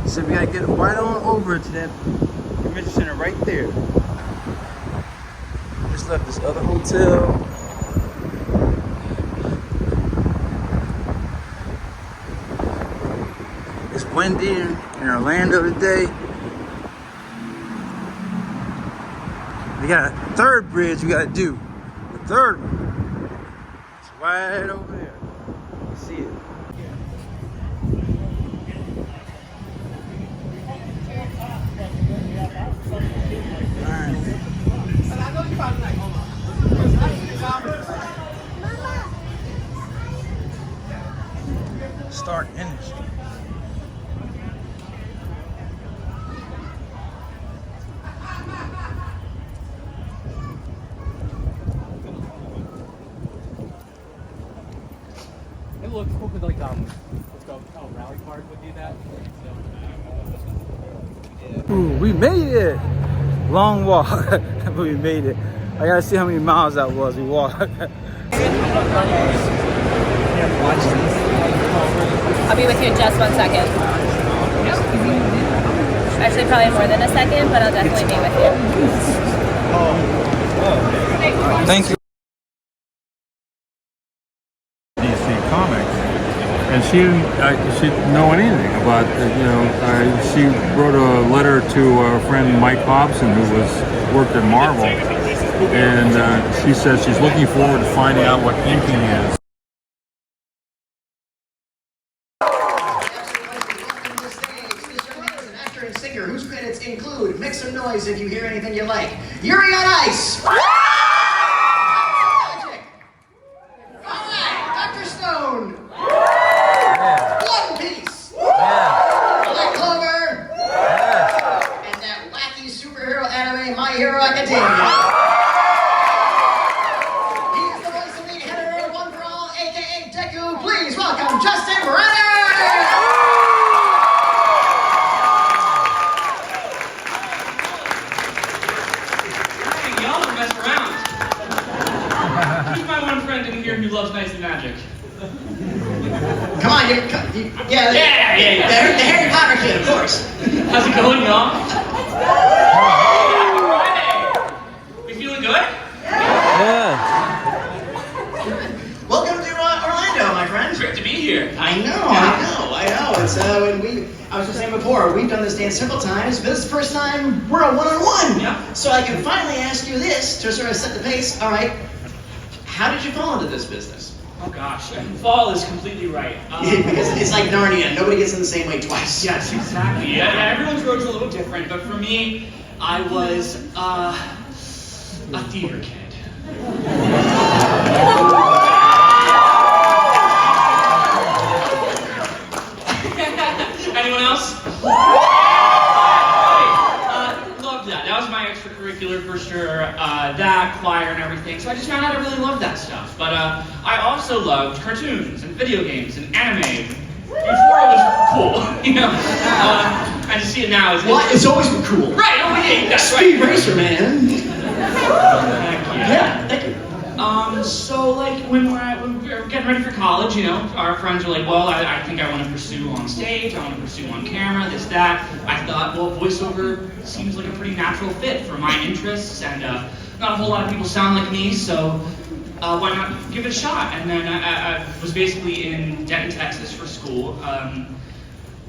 So we gotta get right on over to that convention center right there. Just left this other hotel. It's windy in Orlando today. We got a third bridge we gotta do. The third one. It's right over there. You see it. Start industry. It looks cool because like let's go rally cars would do that. So. Ooh, we made it! Long walk, but we made it. I gotta see how many miles that was we walked. I'll be with you in just 1 second. Actually, probably more than a second, but I'll definitely be with you. Thank you. DC Comics, and she didn't know anything about she wrote a letter to our friend Mike Hobson, who worked at Marvel, and she says she's looking forward to finding out what inking is. Singer whose credits include, make some noise if you hear anything you like, Yuri on Ice, Magic, Dr. Stone, One Piece, Black Clover, and that wacky superhero anime My Hero Academia. He's the voice of the editor of One for All, aka Deku. Please welcome Justin Renner! Who loves nice and magic? Come on, yeah. The Harry Potter kid, of course. How's it going, y'all? We feeling good? Yeah. Welcome to Orlando, my friend. Great to be here. I know. It's I was just saying before, we've done this dance several times, but this is the first time we're a one-on-one. Yeah. So I can finally ask you this to sort of set the pace. All right. How did you fall into this business? Oh gosh, fall is completely right. Because it's like Narnia, nobody gets in the same way twice. Yes, exactly. Yeah, everyone's road's a little different, but for me, I was a theater kid. Anyone else? Loved that. That was my extracurricular for sure. That, choir and everything. So I just found out I really loved that stuff. But I also loved cartoons and video games and anime before it was cool. I just see it now as it's always been cool. Right. Oh yeah, that's right. Speed Racer, man. Yeah. Thank you. So like when we were getting ready for college, our friends were like, well, I think I want to pursue on stage, I want to pursue on camera, this, that. I thought, well, voiceover seems like a pretty natural fit for my interests, and not a whole lot of people sound like me, so why not give it a shot? And then I was basically in Denton, Texas for school,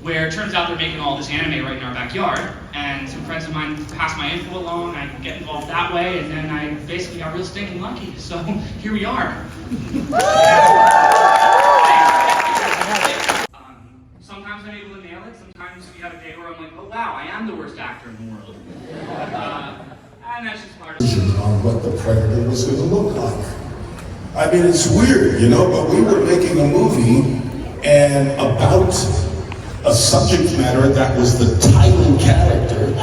where it turns out they're making all this anime right in our backyard, and some friends of mine passed my info along, I get involved that way, and then I basically got real stinking lucky, so here we are. Sometimes I'm able to nail it, sometimes we have a day where I'm like, oh wow, I am the worst actor in the world. And that's just part of it. On what the Predator was going to look like. I mean, it's weird, but we were making a movie and about a subject matter that was the title character,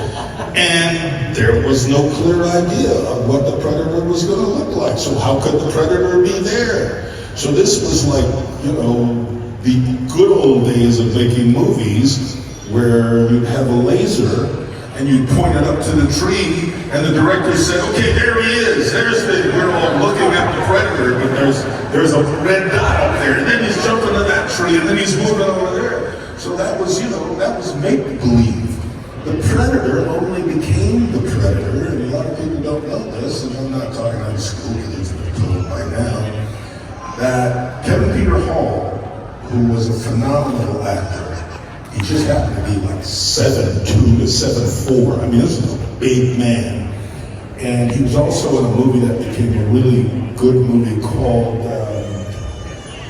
and there was no clear idea of what the Predator was going to look like. So how could the Predator be there? So this was like, the good old days of making movies where you'd have a laser and you'd point it up to the tree and the director said, okay, there he is. We're all looking at the Predator, but there's a red dot up there, and then he's jumping to that tree, and then he's moving over there. So So that was, that was make-believe. The predator only became the predator, and a lot of people don't know this, and I'm not talking out of school because it's been told by now, that Kevin Peter Hall, who was a phenomenal actor, he just happened to be like 7'2" to 7'4". I mean, this is a big man. And he was also in a movie that became a really good movie called,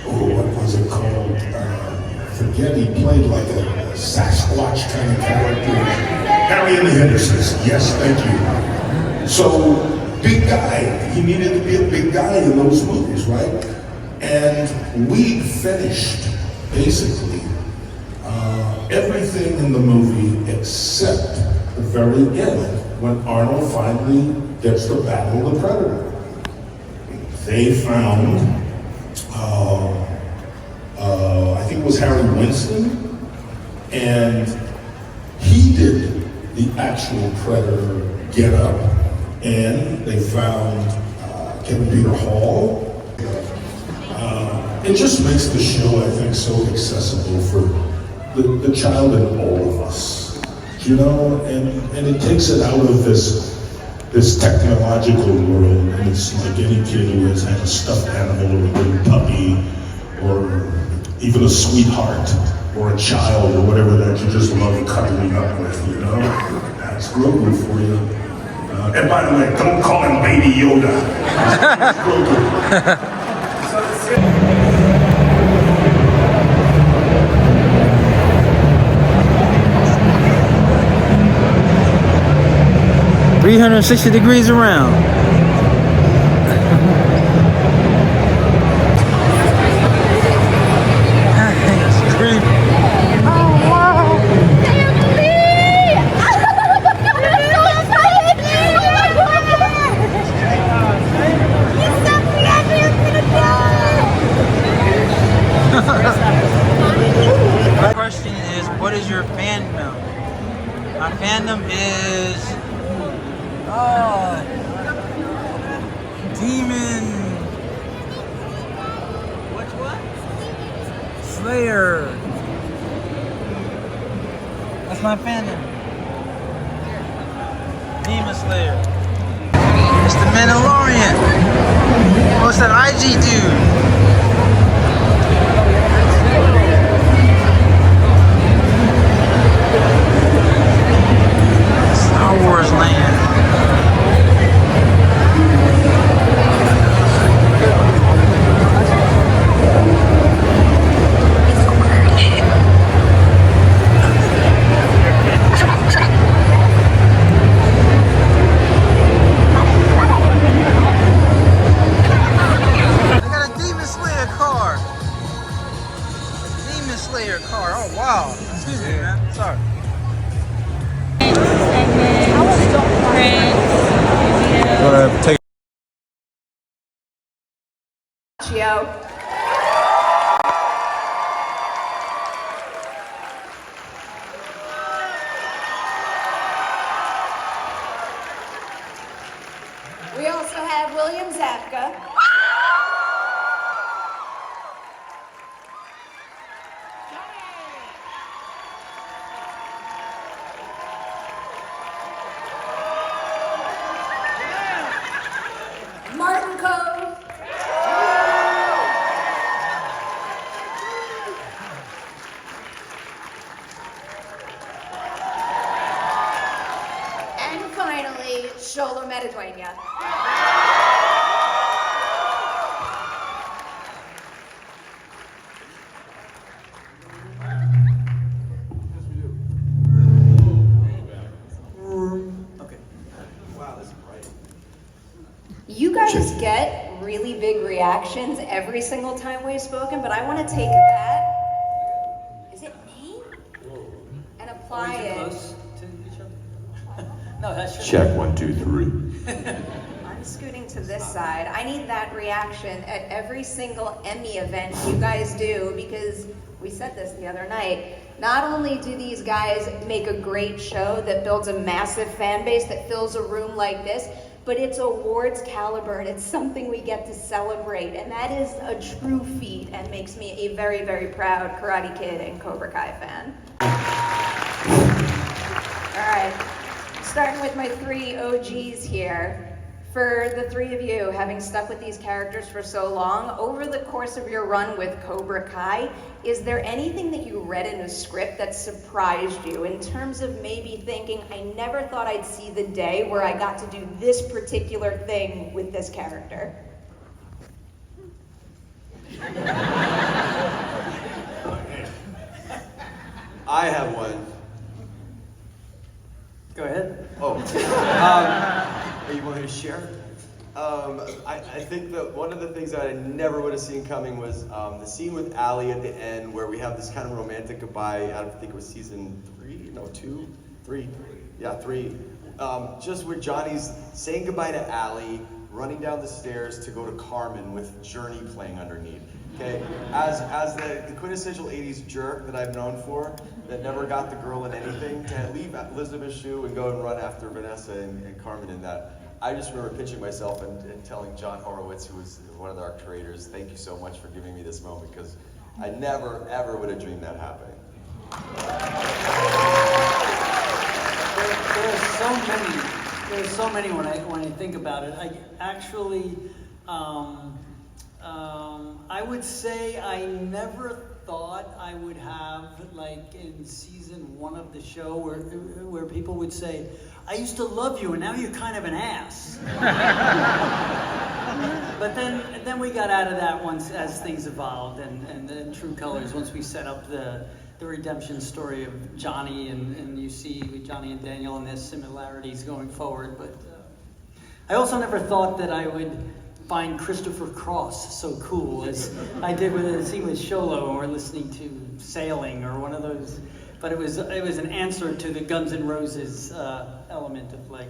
what was it called? I forget, he played like a Sasquatch kind of character. Harry and the Hendersons, yes, thank you. So, big guy, he needed to be a big guy in those movies, right? And we finished, basically, everything in the movie except the very end, when Arnold finally gets to battle the Predator. They found, I think it was Harry Winston, and he did the actual Predator get up, and they found Kevin Peter Hall. It just makes the show, I think, so accessible for the child in all of us, and it takes it out of this technological world, and it's like any kid who has had a stuffed animal or a little puppy, or even a sweetheart, or a child, or whatever that you just love cuddling up with, That's Grogu for you. And by the way, don't call him Baby Yoda. It's Grogu. 360 degrees around. That's creepy. Oh, wow. My question is, what is your fandom? My fandom is Demon Slayer. That's my fandom. Demon Slayer. It's the Mandalorian. What's that IG dude? Star Wars land. We also have William Zabka. Martin Cove. And finally, Shola Mediterranean. You guys get really big reactions every single time we've spoken, but I want to take that, is it me? And apply it. No, that's Check 1, 2, 3. I'm scooting to this side. I need that reaction at every single Emmy event you guys do, because we said this the other night. Not only do these guys make a great show that builds a massive fan base that fills a room like this, but it's awards caliber and it's something we get to celebrate, and that is a true feat and makes me a very, very proud Karate Kid and Cobra Kai fan. All right, starting with my 3 OGs here. For the 3 of you, having stuck with these characters for so long, over the course of your run with Cobra Kai, is there anything that you read in a script that surprised you in terms of maybe thinking, I never thought I'd see the day where I got to do this particular thing with this character? I have one. Go ahead. Oh. Are you willing to share? I think that one of the things that I never would have seen coming was the scene with Allie at the end where we have this kind of romantic goodbye. I think it was season 3, no, 2, 3. Yeah, 3. Just where Johnny's saying goodbye to Allie, running down the stairs to go to Carmen with Journey playing underneath. Okay, as the quintessential 80s jerk that I've known for, that never got the girl in anything, to leave Elizabeth's shoe and go and run after Vanessa and Carmen in that. I just remember pitching myself and telling John Horowitz, who was one of our creators, thank you so much for giving me this moment, because I never, ever would have dreamed that happening. There's so many when I think about it. I actually, I would say I never thought I would have, like in season 1 of the show, where people would say, I used to love you and now you're kind of an ass. But then we got out of that once as things evolved and the true colors, once we set up the redemption story of Johnny and you see with Johnny and Daniel and their similarities going forward. But I also never thought that I would find Christopher Cross so cool as I did with the scene with Sholo or listening to Sailing or one of those. But it was an answer to the Guns N' Roses element of, like,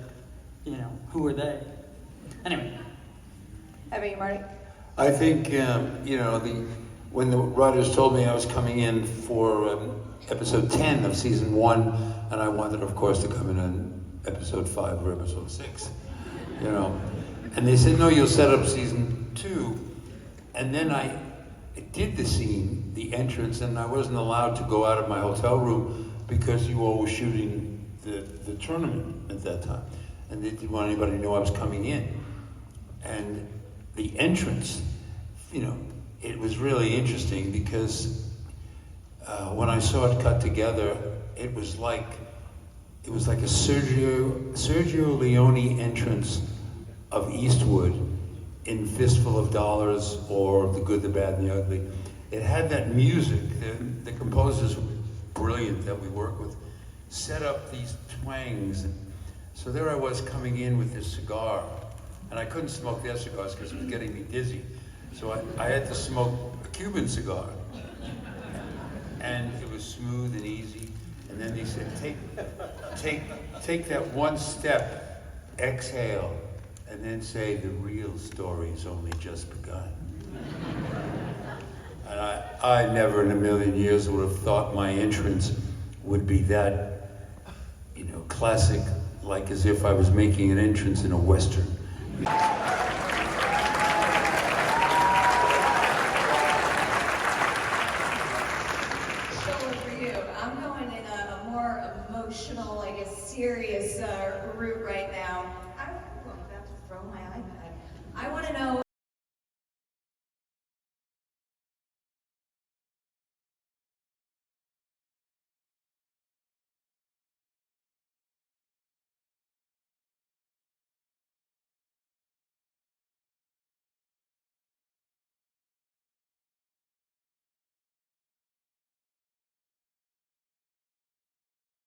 you know, who are they? Anyway. How about you, Marty? I think, you know, when the writers told me I was coming in for episode 10 of season 1, and I wanted, of course, to come in on episode 5 or episode 6, you know. And they said, no, you'll set up season 2. And then I did the scene, the entrance, and I wasn't allowed to go out of my hotel room because you all were shooting the tournament at that time. And they didn't want anybody to know I was coming in. And the entrance, you know, it was really interesting because when I saw it cut together, it was like a Sergio Leone entrance of Eastwood in Fistful of Dollars or The Good, the Bad, and the Ugly. It had that music. The composers were brilliant that we worked with set up these twangs. So there I was coming in with this cigar, and I couldn't smoke their cigars because it was getting me dizzy. So I had to smoke a Cuban cigar. And it was smooth and easy. And then they said, take that one step, exhale, and then say the real story's only just begun. And I never in a million years would have thought my entrance would be that, you know, classic, like as if I was making an entrance in a Western. I'm going in a more emotional, I guess, serious route right now. I'm about to throw my iPad. I want to know